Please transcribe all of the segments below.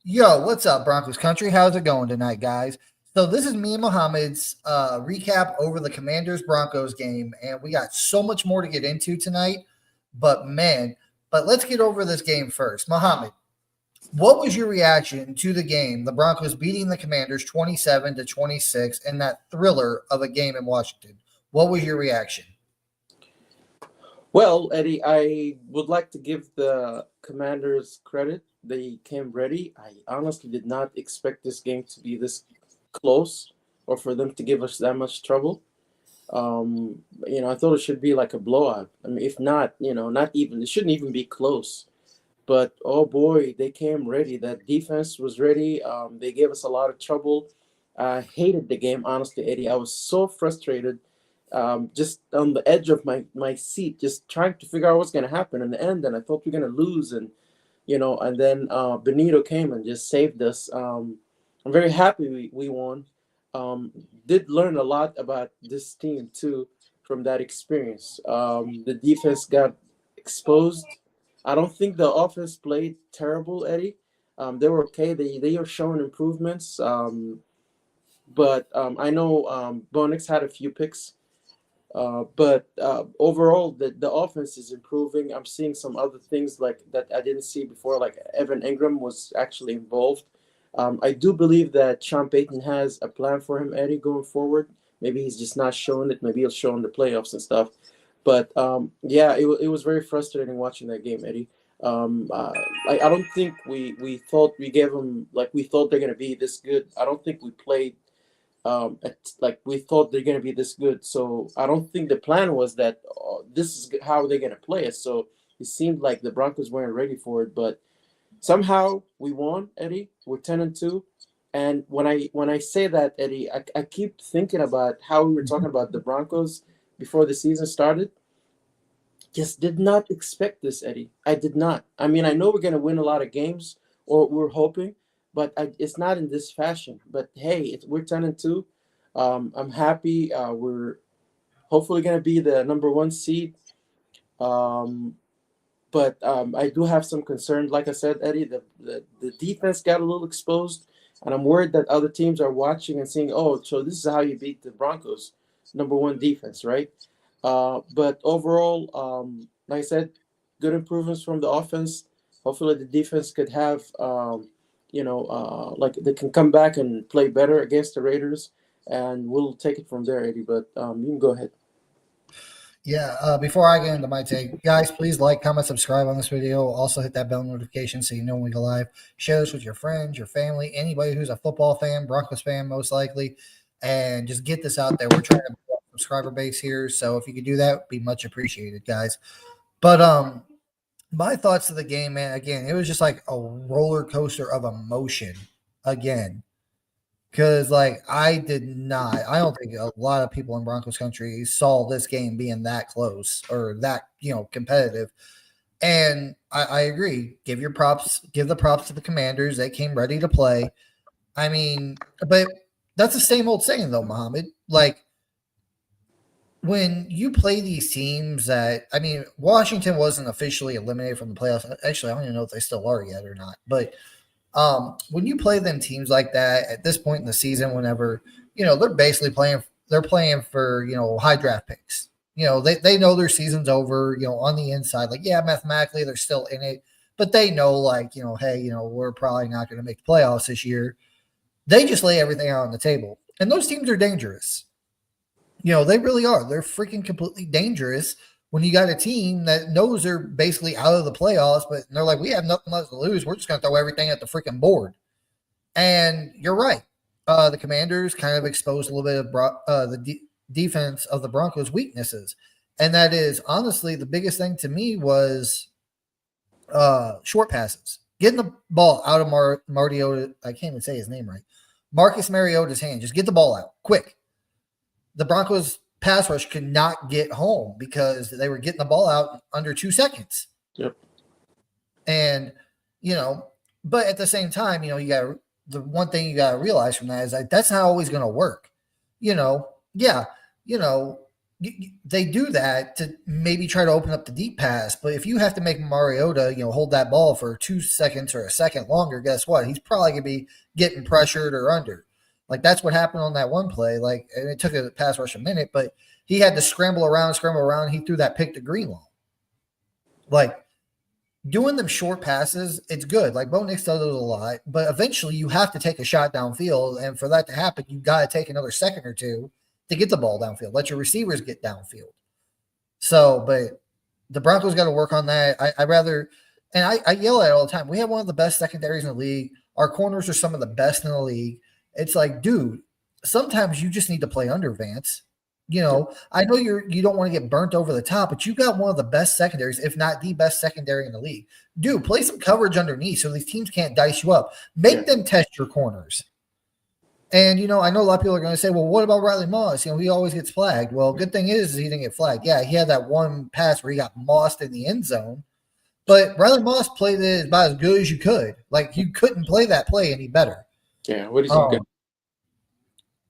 Yo, what's up, Broncos country? How's it going tonight, guys? So this is me and Mohammed's recap over the Commanders Broncos game, and we got so much more to get into tonight. But man, but let's get over this game first. Mohammed, what was your reaction to the game? The Broncos beating the Commanders 27-26 in that thriller of a game in Washington. What was your reaction? Well, Eddie, I would like to give the Commanders credit. They came ready. I honestly did not expect this game to be this close or for them to give us that much trouble. I thought it should be like a blowout. I mean, if not, not even, it shouldn't even be close. But oh boy, they came ready. That defense was ready. They gave us a lot of trouble. I hated the game, honestly, Eddie. I was so frustrated, just on the edge of my seat, just trying to figure out what's going to happen in the end. And I thought we are going to lose. And then Benito came and just saved us. I'm very happy we won. Um, did learn a lot about this team, too, from that experience. The defense got exposed. I don't think the offense played terrible, Eddie. They were okay. They are showing improvements. But I know Bonix had a few picks. But overall, the offense is improving. I'm seeing some other things like that I didn't see before, like Evan Ingram was actually involved. I do believe that Sean Payton has a plan for him, Eddie, going forward. Maybe he's just not showing it. Maybe he'll show in the playoffs and stuff. But yeah, it was very frustrating watching that game, Eddie. I don't think we thought we gave them like we thought they're gonna be this good. I don't think we played like we thought they're going to be this good. So I don't think the plan was that this is how they're going to play it. So it seemed like the Broncos weren't ready for it, but somehow we won, Eddie. We're 10-2. And when I say that, Eddie, I keep thinking about how we were talking about the Broncos before the season started. Just did not expect this, Eddie. I did not. I mean, I know we're going to win a lot of games, or we're hoping, but it's not in this fashion. But hey, we're 10-2. I'm happy. We're hopefully going to be the number one seed. Um, but I do have some concerns. Like I said, Eddie, the defense got a little exposed, and I'm worried that other teams are watching and saying, "Oh, so this is how you beat the Broncos, number one defense, right?" But overall, like I said, good improvements from the offense. Hopefully, the defense could have, like they can come back and play better against the Raiders, and we'll take it from there, Eddie. But you can go ahead. Yeah, before I get into my take, guys, please like, comment, subscribe on this video. Also hit that bell notification so you know when we go live. Share this with your friends, your family, anybody who's a football fan, Broncos fan, most likely, and just get this out there. We're trying to build a subscriber base here, so if you could do that, it'd be much appreciated, guys. But my thoughts of the game, man. Again, it was just like a roller coaster of emotion. Again, because like I don't think a lot of people in Broncos country saw this game being that close or that competitive. And I agree. Give the props to the Commanders. They came ready to play. I mean, but that's the same old saying though, Mohammed. Like when you play these teams that I mean, Washington wasn't officially eliminated from the playoffs. Actually, I don't even know if they still are yet or not. But when you play them teams like that at this point in the season, whenever they're basically playing for high draft picks. They know their season's over. On the inside, like yeah, mathematically they're still in it, but they know like hey, we're probably not going to make the playoffs this year. They just lay everything out on the table, and those teams are dangerous. They really are. They're freaking completely dangerous when you got a team that knows they're basically out of the playoffs, but they're like, we have nothing left to lose. We're just going to throw everything at the freaking board. And you're right. The Commanders kind of exposed a little bit of defense of the Broncos' weaknesses. And that is honestly the biggest thing to me was short passes. Getting the ball out of Mariota. I can't even say his name right. Marcus Mariota's hand. Just get the ball out quick. The Broncos pass rush could not get home because they were getting the ball out under 2 seconds. Yep. And, but at the same time, you got the one thing you got to realize from that is like that's not always going to work. Yeah, they do that to maybe try to open up the deep pass. But if you have to make Mariota, hold that ball for 2 seconds or a second longer, guess what? He's probably going to be getting pressured or under. Like that's what happened on that one play. Like, and it took a pass rush a minute, but he had to scramble around. He threw that pick to Greenlaw. Like doing them short passes, it's good. Like Bo Nix does it a lot, but eventually you have to take a shot downfield. And for that to happen, you got to take another second or two to get the ball downfield. Let your receivers get downfield. So, but the Broncos got to work on that. I rather, and I yell at it all the time. We have one of the best secondaries in the league. Our corners are some of the best in the league. It's like, dude, sometimes you just need to play under Vance. I know you don't want to get burnt over the top, but you got one of the best secondaries, if not the best secondary in the league. Dude, play some coverage underneath so these teams can't dice you up. Make them test your corners. And, I know a lot of people are going to say, well, what about Riley Moss? He always gets flagged. Well, good thing is he didn't get flagged. Yeah, he had that one pass where he got mossed in the end zone. But Riley Moss played it about as good as you could. Like, you couldn't play that play any better. Yeah, what is he good?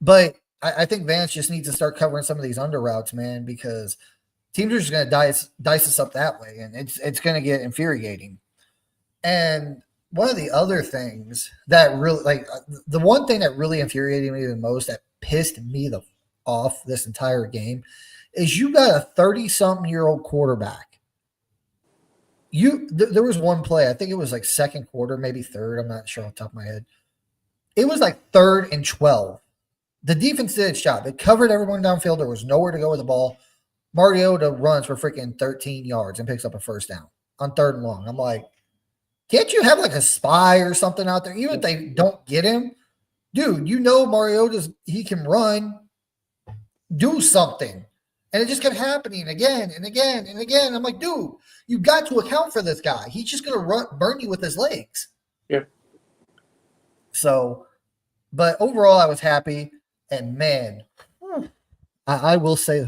But I think Vance just needs to start covering some of these under routes, man, because teams are just going to dice us up that way, and it's going to get infuriating. And one of the other things that really, the one thing that really infuriated me the most, that pissed me off this entire game, is you got a 30-something-year-old quarterback. There was one play, I think it was like second quarter, maybe third, I'm not sure off the top of my head. It was like 3rd and 12. The defense did its job. It covered everyone downfield. There was nowhere to go with the ball. Mariota runs for freaking 13 yards and picks up a first down on 3rd and long. I'm like, can't you have like a spy or something out there? Even if they don't get him, dude, he can run. Do something. And it just kept happening again and again and again. I'm like, dude, you got to account for this guy. He's just going to burn you with his legs. Yeah. So, but overall, I was happy. And man, I will say,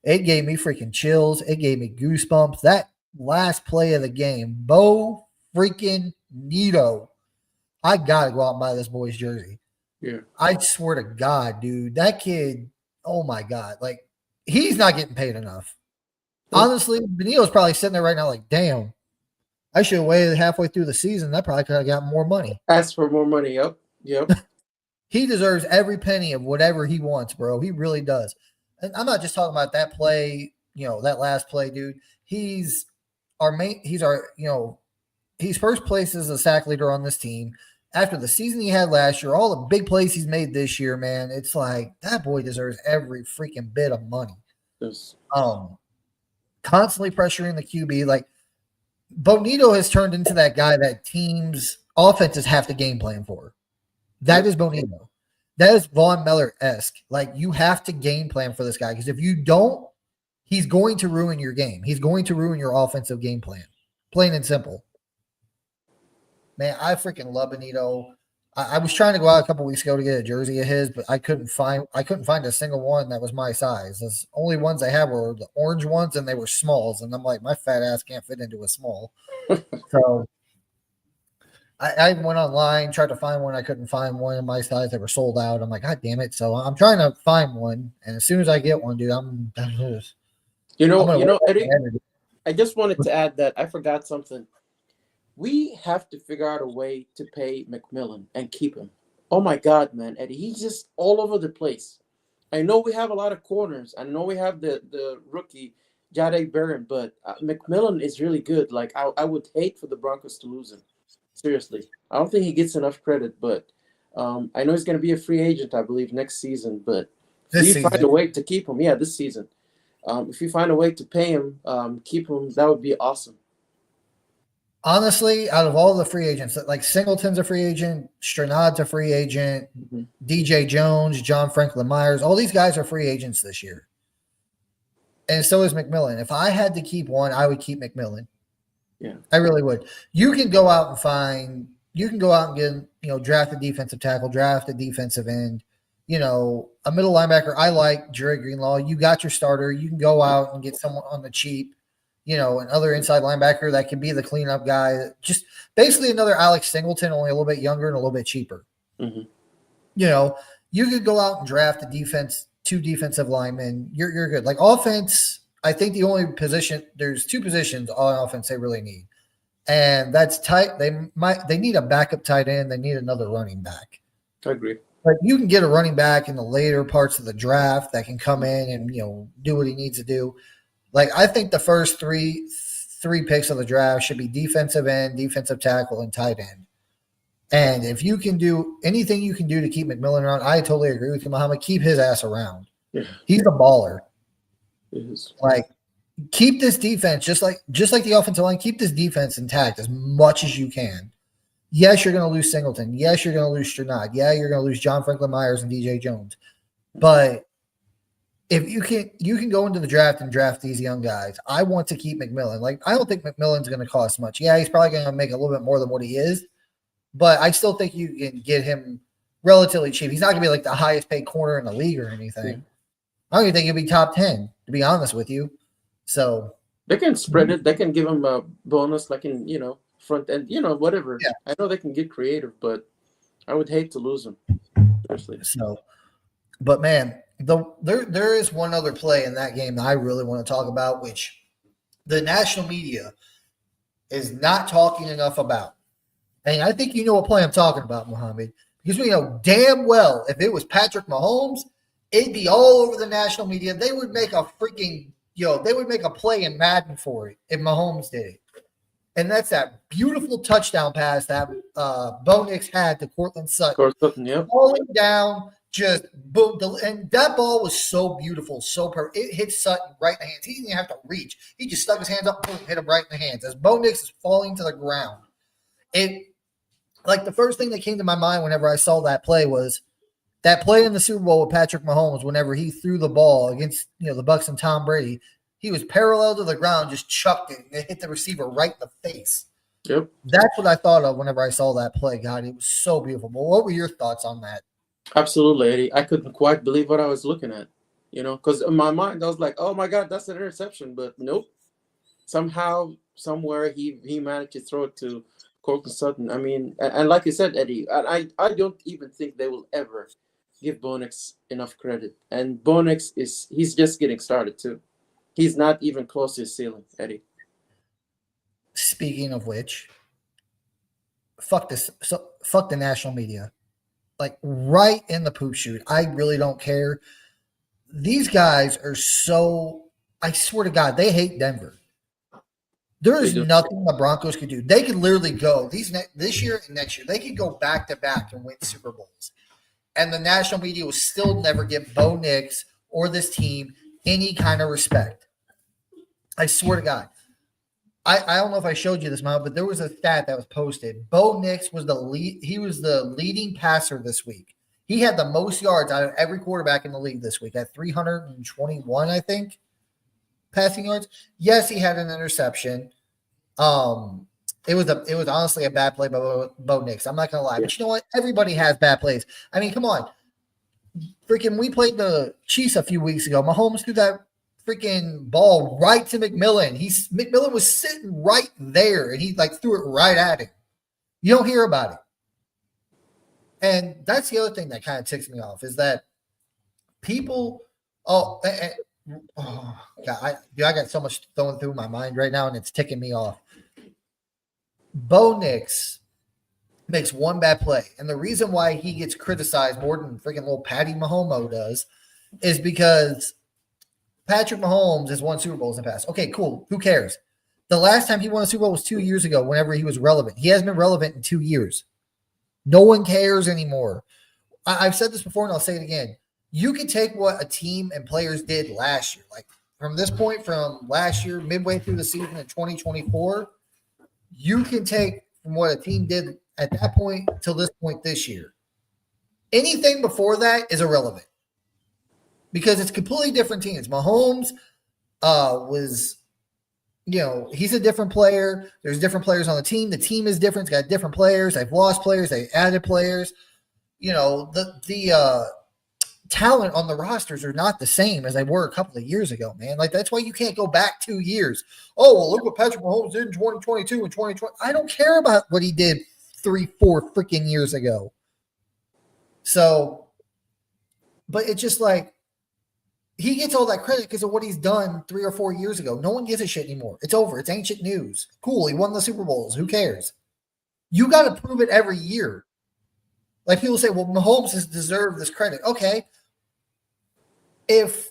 it gave me freaking chills. It gave me goosebumps. That last play of the game, Bo freaking Nito. I got to go out and buy this boy's jersey. Yeah. I swear to God, dude, that kid, oh my God. Like, he's not getting paid enough. Honestly, Benito's probably sitting there right now like, damn, I should have waited halfway through the season. I probably could have got more money. Ask for more money. Yep. He deserves every penny of whatever he wants, bro. He really does. And I'm not just talking about that play, that last play, dude. He's first place as a sack leader on this team. After the season he had last year, all the big plays he's made this year, man, it's like that boy deserves every freaking bit of money. Yes. Constantly pressuring the QB. Like, Bonito has turned into that guy that teams, offenses have to game plan for. That is Bonito. That is Von Miller-esque. Like, you have to game plan for this guy, because if you don't, he's going to ruin your game. He's going to ruin your offensive game plan. Plain and simple. Man, I freaking love Bonito. I was trying to go out a couple weeks ago to get a jersey of his, but I couldn't find a single one that was my size. The only ones I had were the orange ones, and they were smalls. And I'm like, my fat ass can't fit into a small. So I went online, tried to find one. I couldn't find one in my size. They were sold out. I'm like, God damn it. So I'm trying to find one. And as soon as I get one, dude, Eddie, I just wanted to add that I forgot something. We have to figure out a way to pay McMillan and keep him. Oh my God, man, Eddie, he's just all over the place. I know we have a lot of corners. I know we have the rookie, Jade Barron, but McMillan is really good. Like, I would hate for the Broncos to lose him. Seriously. I don't think he gets enough credit, but I know he's going to be a free agent, I believe, next season. But if you find a way to keep him, this season. If you find a way to pay him, keep him, that would be awesome. Honestly, out of all the free agents, like Singleton's a free agent, Stranad's a free agent, DJ Jones, John Franklin Myers, all these guys are free agents this year. And so is McMillan. If I had to keep one, I would keep McMillan. Yeah. I really would. You can go out and get, draft a defensive tackle, draft a defensive end, a middle linebacker. I like Jerry Greenlaw. You got your starter. You can go out and get someone on the cheap, another inside linebacker that can be the cleanup guy. Just basically another Alex Singleton, only a little bit younger and a little bit cheaper. Mm-hmm. You could go out and draft a 2 defensive linemen, you're good. Like offense, I think the only position there's 2 positions on offense they really need, and that's tight. They need a backup tight end. They need another running back. I agree. But you can get a running back in the later parts of the draft that can come in and do what he needs to do. Like I think the first three picks of the draft should be defensive end, defensive tackle, and tight end. And if you can do anything you can do to keep McMillan around, I totally agree with you, Muhammad. Keep his ass around. Yeah. He's a baller. Yes. Like keep this defense just like the offensive line. Keep this defense intact as much as you can. Yes, you're going to lose Singleton. Yes, you're going to lose Sternad. Yeah, you're going to lose John Franklin Myers and DJ Jones. But if you can go into the draft and draft these young guys. I want to keep McMillan. Like I don't think McMillan's going to cost much. Yeah, he's probably going to make a little bit more than what he is, but I still think you can get him relatively cheap. He's not going to be like the highest paid corner in the league or anything. Yeah. I don't even think he'll be top 10, to be honest with you. So they can spread it. They can give him a bonus, like in front end, whatever. Yeah. I know they can get creative, but I would hate to lose him. Seriously. So, but man, there is one other play in that game that I really want to talk about, which the national media is not talking enough about. And I think you know what play I'm talking about, Muhammad, because we know damn well if it was Patrick Mahomes, it'd be all over the national media. They would make a freaking they would make a play in Madden for it if Mahomes did it. And that's that beautiful touchdown pass that Bo Nix had to Cortland Sutton. Yep. Falling down, just boom. And that ball was so beautiful, so perfect. It hit Sutton right in the hands. He didn't even have to reach. He just stuck his hands up, boom, hit him right in the hands. As Bo Nix is falling to the ground. Like the first thing that came to my mind whenever I saw that play was that play in the Super Bowl with Patrick Mahomes, whenever he threw the ball against the Bucs and Tom Brady, he was parallel to the ground, just chucked it, and it hit the receiver right in the face. Yep. That's what I thought of whenever I saw that play. God, it was so beautiful. But what were your thoughts on that? Absolutely, Eddie. I couldn't quite believe what I was looking at, because in my mind I was like, oh my God, that's an interception. But nope. Somehow, somewhere he managed to throw it to Cortland Sutton. I mean, and like you said, Eddie, I don't even think they will ever give Bo Nix enough credit. And Bo Nix he's just getting started too. He's not even close to his ceiling, Eddie. Speaking of which, fuck this. So fuck the national media. Like right in the poop chute. I really don't care. These guys are so. I swear to God, they hate Denver. There is nothing the Broncos could do. They could literally go this year and next year. They could go back to back and win Super Bowls, and the national media will still never give Bo Nix or this team any kind of respect. I swear to God. I don't know if I showed you this, Mom, but there was a stat that was posted. Bo Nix was the leading passer this week. He had the most yards out of every quarterback in the league this week at 321, I think, passing yards. Yes, he had an interception. It was honestly a bad play by Bo Nix. I'm not gonna lie, but you know what? Everybody has bad plays. I mean, come on, freaking! We played the Chiefs a few weeks ago. Mahomes threw that freaking ball right to McMillan. McMillan was sitting right there, and he threw it right at him. You don't hear about it. And that's the other thing that kind of ticks me off is that people. God, I got so much going through my mind right now, and it's ticking me off. Bo Nix makes one bad play, and the reason why he gets criticized more than freaking little Patty Mahomes does is because Patrick Mahomes has won Super Bowls in the past. Okay, cool. Who cares? The last time he won a Super Bowl was 2 years ago whenever he was relevant. He hasn't been relevant in 2 years. No one cares anymore. I've said this before and I'll say it again. You can take what a team and players did last year. Like from this point, from last year, midway through the season in 2024, you can take from what a team did at that point till this point this year. Anything before that is irrelevant. Because it's completely different teams. Mahomes was, he's a different player. There's different players on the team. The team is different. It's got different players. They've lost players. They added players. The talent on the rosters are not the same as they were a couple of years ago, man. Like, that's why you can't go back 2 years. Oh, well, look what Patrick Mahomes did in 2022 and 2020. I don't care about what he did 3-4 freaking years ago. So, but it's just like, he gets all that credit because of what he's done 3 or 4 years ago. No one gives a shit anymore. It's over. It's ancient news. Cool. He won the Super Bowls. Who cares? You got to prove it every year. Like people say, well, Mahomes has deserved this credit. Okay. If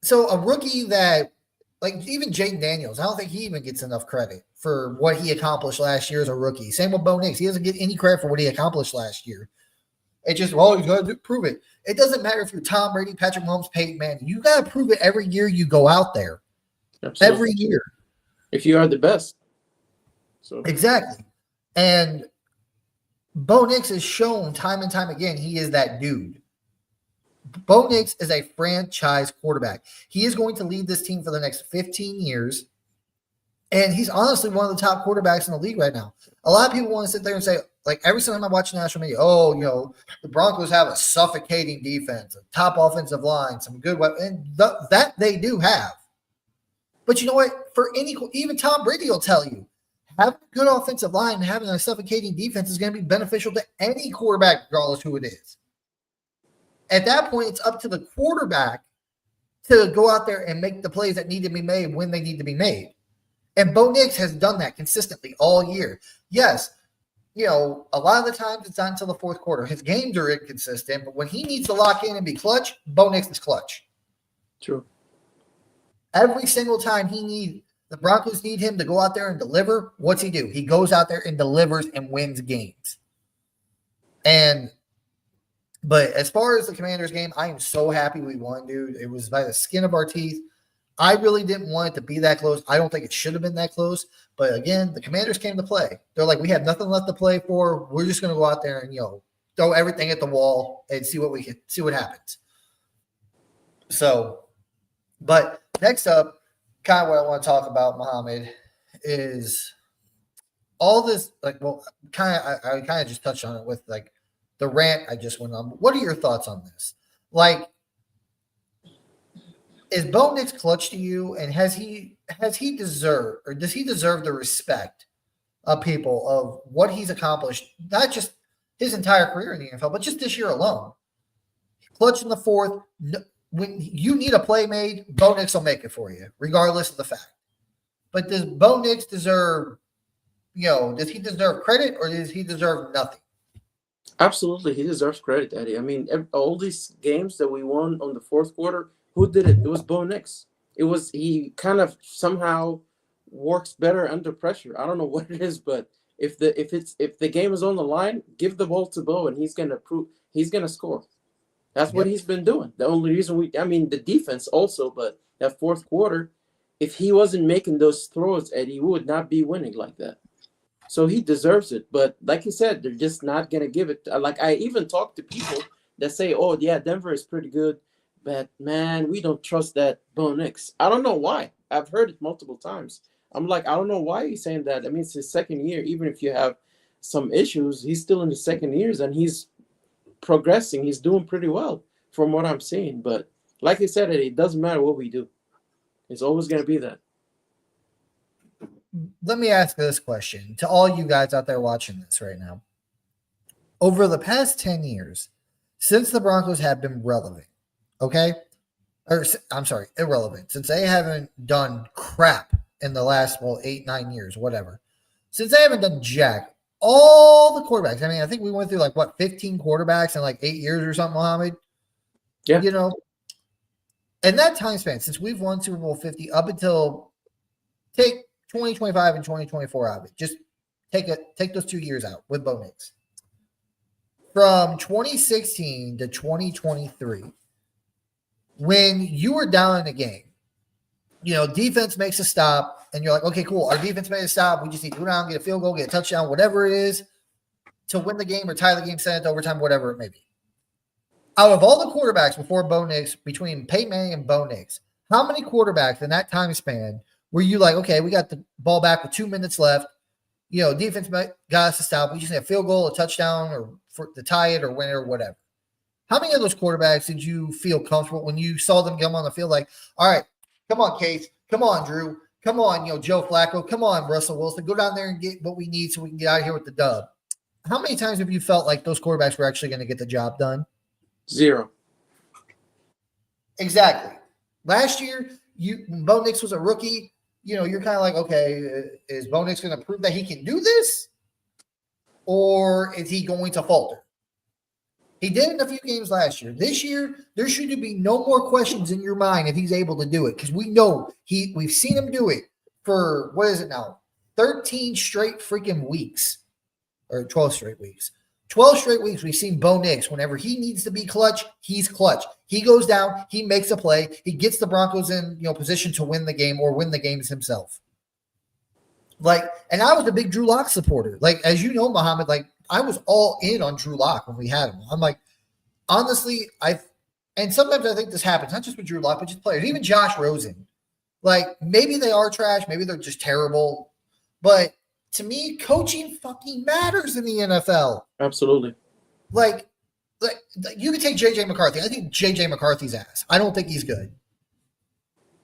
so, a rookie that, like even Jaden Daniels, I don't think he even gets enough credit for what he accomplished last year as a rookie. Same with Bo Nix. He doesn't get any credit for what he accomplished last year. It just, well, you got to prove it. It doesn't matter if you're Tom Brady, Patrick Mahomes, Peyton Manning. You got to prove it every year you go out there. Absolutely. Every year. If you are the best. So exactly. And Bo Nix has shown time and time again he is that dude. Bo Nix is a franchise quarterback. He is going to lead this team for the next 15 years. And he's honestly one of the top quarterbacks in the league right now. A lot of people want to sit there and say, like every time I watch national media, oh, the Broncos have a suffocating defense, a top offensive line, some good weapons. And that they do have. But you know what? For even Tom Brady will tell you, having a good offensive line and having a suffocating defense is going to be beneficial to any quarterback, regardless who it is. At that point, it's up to the quarterback to go out there and make the plays that need to be made when they need to be made. And Bo Nix has done that consistently all year. Yes, a lot of the times it's not until the fourth quarter. His games are inconsistent, but when he needs to lock in and be clutch, Bo Nix is clutch. True. Every single time the Broncos need him to go out there and deliver, what's he do? He goes out there and delivers and wins games. But as far as the Commanders game, I am so happy we won, dude. It was by the skin of our teeth. I really didn't want it to be that close. I don't think it should have been that close. But again, the Commanders came to play. They're like, we have nothing left to play for. We're just going to go out there and, throw everything at the wall and see what happens. So, but next up, kind of what I want to talk about, Mohammed, is all this, I kind of just touched on it with the rant I just went on. What are your thoughts on this? Is Bo Nix clutch to you, and does he deserve the respect of people of what he's accomplished, not just his entire career in the NFL, but just this year alone? Clutch in the fourth. When you need a play made, Bo Nix will make it for you, regardless of the fact. But does Bo Nix deserve, does he deserve credit or does he deserve nothing? Absolutely, he deserves credit, Eddie. I mean, all these games that we won on the fourth quarter, who did it? It was Bo Nix. He kind of somehow works better under pressure. I don't know what it is, but if the game is on the line, give the ball to Bo and he's gonna score. That's what he's been doing. The only reason the defense also, but that fourth quarter, if he wasn't making those throws, Eddie, we would not be winning like that. So he deserves it. But like you said, they're just not going to give it. I even talked to people that say, oh, yeah, Denver is pretty good. But, man, we don't trust that Bo Nix. I don't know why. I've heard it multiple times. I'm like, I don't know why he's saying that. I mean, it's his second year. Even if you have some issues, he's still in his second years, and he's progressing. He's doing pretty well from what I'm seeing. But like I said, it doesn't matter what we do. It's always going to be that. Let me ask this question to all you guys out there watching this right now. Over the past 10 years, since the Broncos have been relevant, irrelevant, since they haven't done crap in the last, 8, 9 years, whatever, since they haven't done jack, all the quarterbacks, I think we went through 15 quarterbacks in 8 years or something, Mohammed? Yeah. In that time span, since we've won Super Bowl 50 up until take 2025 and 2024 out of it, just take those 2 years out with Bo Nix. From 2016 to 2023, when you were down in a game, defense makes a stop, and you're like, okay, cool, our defense made a stop. We just need to go down, get a field goal, get a touchdown, whatever it is, to win the game or tie the game, send it to overtime, whatever it may be. Out of all the quarterbacks before Bo Nix, between Peyton Manning and Bo Nix, how many quarterbacks in that time span were you like, okay, we got the ball back with 2 minutes left, defense got us to stop, we just need a field goal, a touchdown, or to tie it or win it or whatever? How many of those quarterbacks did you feel comfortable when you saw them come on the field like, all right, come on, Case, come on, Drew, come on, Joe Flacco, come on, Russell Wilson, go down there and get what we need so we can get out of here with the dub? How many times have you felt like those quarterbacks were actually going to get the job done? 0. Exactly. Last year, Bo Nix was a rookie. You're kind of like, okay, is Bo Nix going to prove that he can do this, or is he going to falter? He did it in a few games last year. This year, there should be no more questions in your mind if he's able to do it, because we know we've seen him do it for, what is it now, 13 straight freaking weeks, or 12 straight weeks. 12 straight weeks we've seen Bo Nix. Whenever he needs to be clutch, he's clutch. He goes down, he makes a play, he gets the Broncos in position to win the game or win the games himself. And I was a big Drew Lock supporter. As you know, Muhammad, I was all in on Drew Lock when we had him. I'm like, honestly, and sometimes I think this happens, not just with Drew Lock, but just players, even Josh Rosen. Maybe they are trash, maybe they're just terrible, but to me, coaching fucking matters in the NFL. Absolutely. You could take J.J. McCarthy. I think J.J. McCarthy's ass. I don't think he's good.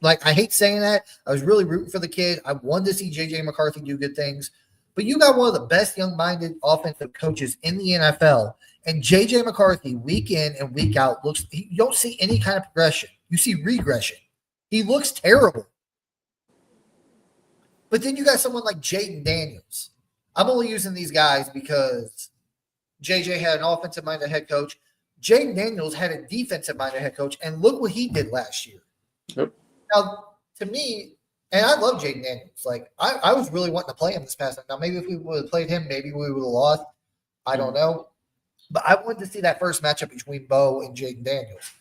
I hate saying that. I was really rooting for the kid. I wanted to see J.J. McCarthy do good things. But you got one of the best young-minded offensive coaches in the NFL, and J.J. McCarthy, week in and week out, you don't see any kind of progression. You see regression. He looks terrible. But then you got someone like Jaden Daniels. I'm only using these guys because JJ had an offensive-minded head coach. Jaden Daniels had a defensive-minded head coach, and look what he did last year. Yep. Now, to me, and I love Jaden Daniels. I was really wanting to play him this past night. Now, maybe if we would have played him, maybe we would have lost. I don't know. But I wanted to see that first matchup between Bo and Jaden Daniels.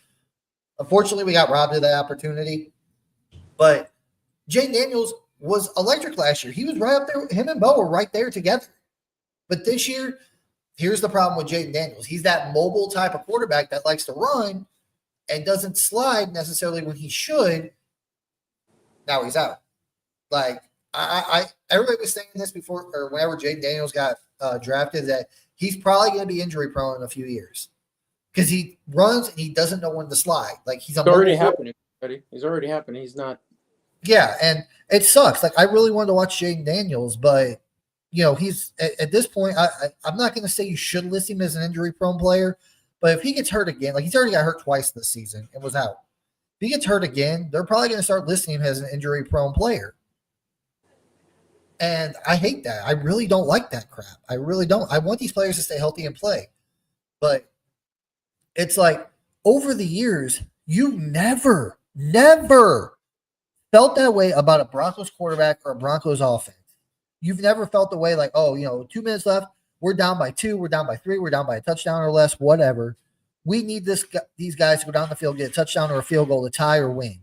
Unfortunately, we got robbed of that opportunity. But Jaden Daniels was electric last year. He was right up there. Him and Bo were right there together. But this year, here's the problem with Jaden Daniels. He's that mobile type of quarterback that likes to run and doesn't slide necessarily when he should. Now he's out. Everybody was saying this before, or whenever Jaden Daniels got drafted, that he's probably going to be injury prone in a few years because he runs and he doesn't know when to slide. It's already happening, buddy. He's already happening. He's not. Yeah, and it sucks. I really wanted to watch Jaden Daniels, but he's at this point. I'm not going to say you should list him as an injury prone player, but if he gets hurt again, he's already got hurt twice this season and was out. If he gets hurt again, they're probably going to start listing him as an injury prone player. And I hate that. I really don't like that crap. I really don't. I want these players to stay healthy and play. But it's over the years, you never felt that way about a Broncos quarterback or a Broncos offense. You've never felt the way 2 minutes left, we're down by 2, we're down by 3, we're down by a touchdown or less, whatever. We need these guys to go down the field, get a touchdown or a field goal to tie or win.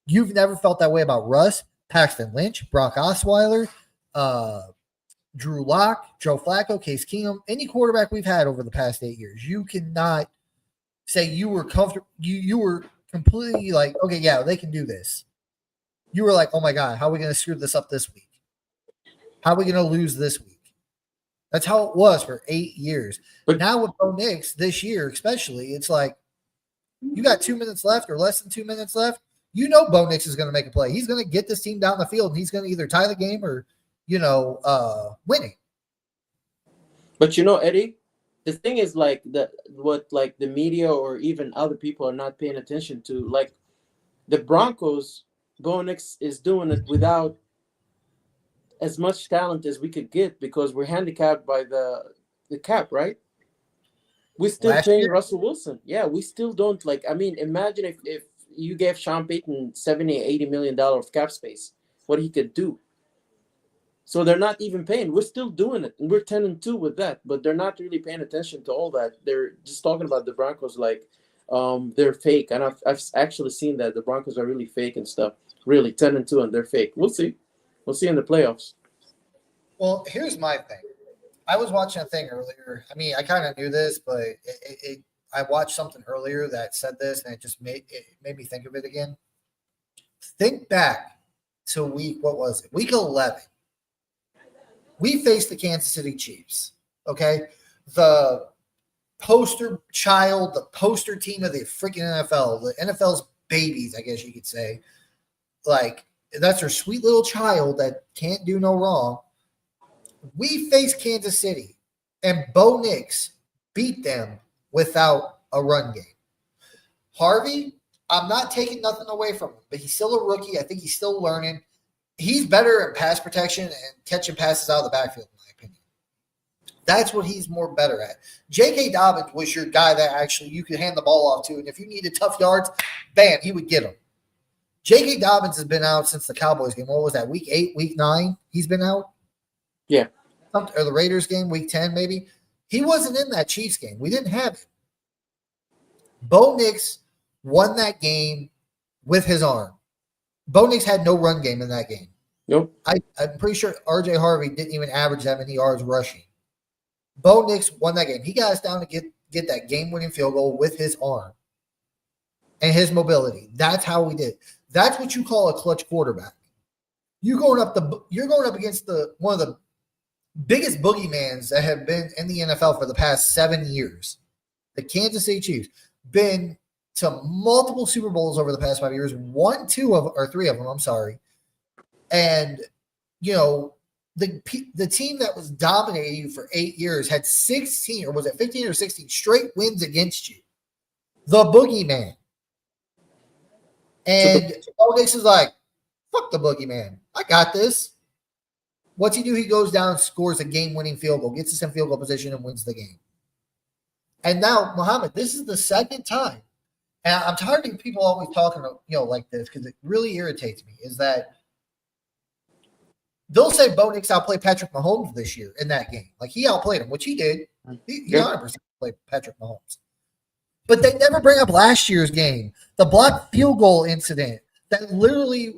You've never felt that way about Russ, Paxton Lynch, Brock Osweiler, Drew Lock, Joe Flacco, Case Keenum, any quarterback we've had over the past 8 years. You cannot say you were comfortable. You were completely okay, yeah, they can do this. You were oh my God, how are we going to screw this up this week? How are we going to lose this week? That's how it was for 8 years. But now with Bo Nix this year, especially, it's you got 2 minutes left or less than 2 minutes left. Bo Nix is going to make a play. He's going to get this team down the field, and he's going to either tie the game or, win it. But Eddie, the thing is what the media or even other people are not paying attention to. The Broncos, Bo Nix is doing it without as much talent as we could get because we're handicapped by the cap, right? We still paying Russell Wilson. Yeah, we still don't imagine if you gave Sean Payton $70-80 million of cap space, what he could do. So they're not even paying. We're still doing it, and we're 10-2 with that. But they're not really paying attention to all that. They're just talking about the Broncos they're fake, and I've actually seen that the Broncos are really fake and stuff. Really 10-2, and they're fake. We'll see. We'll see in the playoffs. Well, here's my thing. I was watching a thing earlier. I kind of knew this, but I watched something earlier that said this, and it made me think of it again. Think back to week 11. We faced the Kansas City Chiefs, okay? The poster child, the poster team of the freaking NFL, the NFL's babies, I guess you could say. That's her sweet little child that can't do no wrong. We faced Kansas City, and Bo Nix beat them without a run game. Harvey I'm not taking nothing away from him, but he's still a rookie. I think he's still learning. He's better at pass protection and catching passes out of the backfield, in my opinion. That's what he's more better at. J.K. Dobbins was your guy that actually you could hand the ball off to, and if you needed tough yards, bam, he would get them. J.K. Dobbins has been out since the Cowboys game. What was that, week 8, week 9? He's been out? Yeah. Or the Raiders game, week 10 maybe? He wasn't in that Chiefs game. We didn't have it. Bo Nix won that game with his arm. Bo Nix had no run game in that game. Nope. I'm pretty sure R.J. Harvey didn't even average that many yards rushing. Bo Nix won that game. He got us down to get that game-winning field goal with his arm and his mobility. That's how we did. That's what you call a clutch quarterback. You're going up against one of the biggest boogeyman's that have been in the NFL for the past 7 years. The Kansas City Chiefs been to multiple Super Bowls over the past 5 years, 3 of them. I'm sorry, and the team that was dominating you for 8 years had 16, or was it 15 or 16 straight wins against you. The boogeyman. And Nix is like, fuck the boogeyman. I got this. What's he do? He goes down, scores a game-winning field goal, gets us in field goal position, and wins the game. And now, Muhammad, this is the second time. And I'm tired of people always talking, like this, because it really irritates me, is that they'll say Bo Nix outplayed Patrick Mahomes this year in that game. Like, he outplayed him, which he did. He 100% played Patrick Mahomes. But they never bring up last year's game, the blocked field goal incident, that literally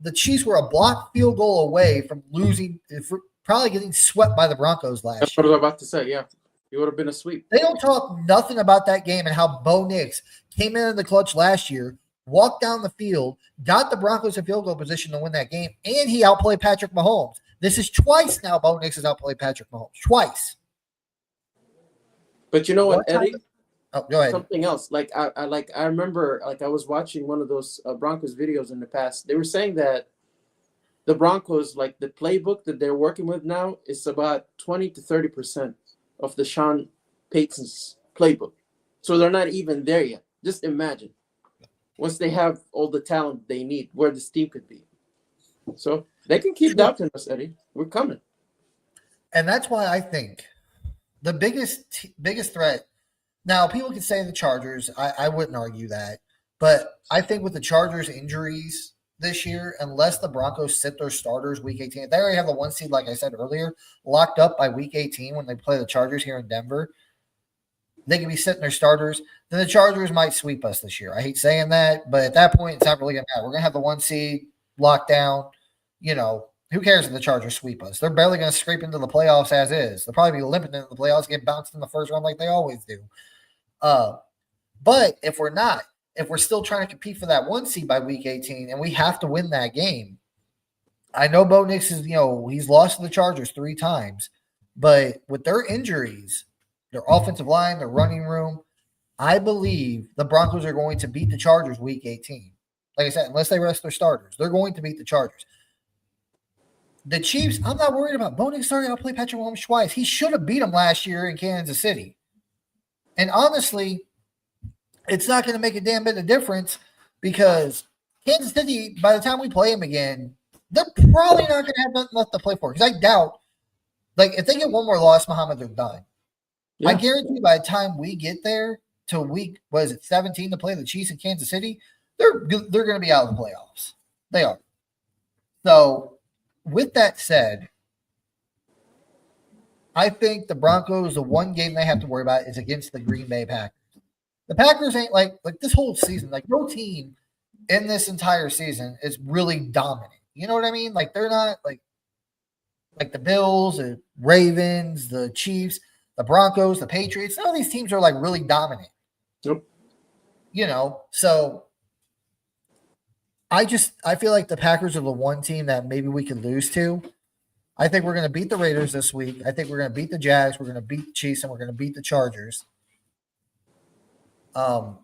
the Chiefs were a blocked field goal away from losing, probably getting swept by the Broncos last year. That's what I was about to say, yeah. It would have been a sweep. They don't talk nothing about that game and how Bo Nix came in the clutch last year, walked down the field, got the Broncos in field goal position to win that game, and he outplayed Patrick Mahomes. This is twice now Bo Nix has outplayed Patrick Mahomes. Twice. But you know what, Eddie? Oh, go ahead. Something else. I remember I was watching one of those Broncos videos in the past. They were saying that the Broncos, like the playbook that they're working with now, is about 20 to 30% of the Sean Payton's playbook. So they're not even there yet. Just imagine. Once they have all the talent they need, where this team could be. So they can keep doubting us, Eddie. We're coming. And that's why I think the biggest threat. Now, people can say the Chargers. I wouldn't argue that. But I think with the Chargers' injuries this year, unless the Broncos sit their starters week 18, they already have the 1 seed, like I said earlier, locked up by week 18 when they play the Chargers here in Denver. They can be sitting their starters. Then the Chargers might sweep us this year. I hate saying that, but at that point, it's not really going to matter. We're going to have the 1 seed locked down. Who cares if the Chargers sweep us? They're barely going to scrape into the playoffs as is. They'll probably be limping into the playoffs, get bounced in the first round like they always do. But if we're still trying to compete for that 1 seed by week 18 and we have to win that game, I know Bo Nix is, he's lost to the Chargers 3 times, but with their injuries, their offensive line, their running room, I believe the Broncos are going to beat the Chargers week 18. Like I said, unless they rest their starters, they're going to beat the Chargers. The Chiefs, I'm not worried about. Bo Nix started to play Patrick Mahomes twice. He should have beat him last year in Kansas City. And honestly, it's not going to make a damn bit of difference because Kansas City, by the time we play them again, they're probably not going to have nothing left to play for. Because I doubt, if they get one more loss, Muhammad, they're done. Yeah. I guarantee you by the time we get there to week, 17 to play the Chiefs in Kansas City, they're going to be out of the playoffs. They are. So, with that said, I think the Broncos, the one game they have to worry about is against the Green Bay Packers. The Packers ain't like this whole season, no team in this entire season is really dominant. You know what I mean? They're not like the Bills, the Ravens, the Chiefs, the Broncos, the Patriots. None of these teams are really dominant. Yep. So I feel like the Packers are the one team that maybe we could lose to. I think we're going to beat the Raiders this week. I think we're going to beat the Jags. We're going to beat the Chiefs, and we're going to beat the Chargers. But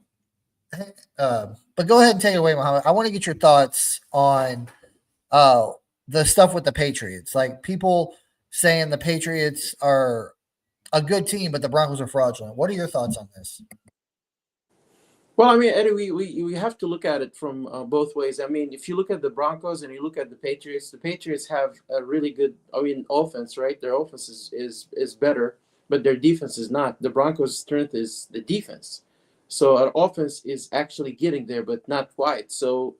go ahead and take it away, Muhammad. I want to get your thoughts on the stuff with the Patriots. People saying the Patriots are a good team, but the Broncos are fraudulent. What are your thoughts on this? Well, I mean, Eddie, we have to look at it from both ways. I mean, if you look at the Broncos and you look at the Patriots have a really good, I mean, offense, right? Their offense is better, but their defense is not. The Broncos' strength is the defense. So our offense is actually getting there, but not quite. So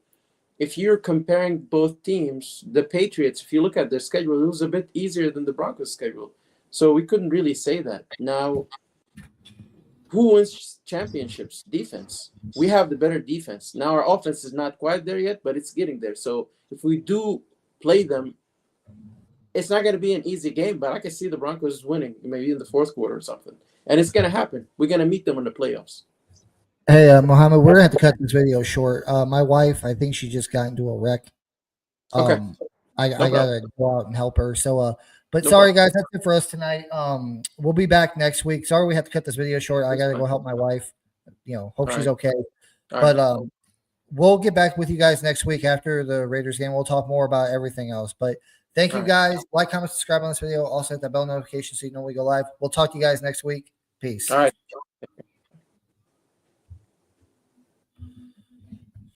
if you're comparing both teams, the Patriots, if you look at their schedule, it was a bit easier than the Broncos' schedule. So we couldn't really say that. Now, who wins championships? Defense. We have the better defense. Now our offense is not quite there yet, but it's getting there. So if we do play them, it's not going to be an easy game, but I can see the Broncos winning maybe in the fourth quarter or something. And it's going to happen. We're going to meet them in the playoffs. Hey, Mohammed, we're gonna have to cut this video short. My wife, I think she just got into a wreck. Okay. Um, I, No I problem. gotta go out and help her. So, but No sorry problem. guys, that's it for us tonight. We'll be back next week. Sorry we have to cut this video short. I That's gotta fine. go help my wife. Hope All she's right. okay. All right. But we'll get back with you guys next week after the Raiders game. We'll talk more about everything else. But thank you All right. guys. Like, comment, subscribe on this video. Also hit that bell notification so you know when we go live. We'll talk to you guys next week. Peace. All right.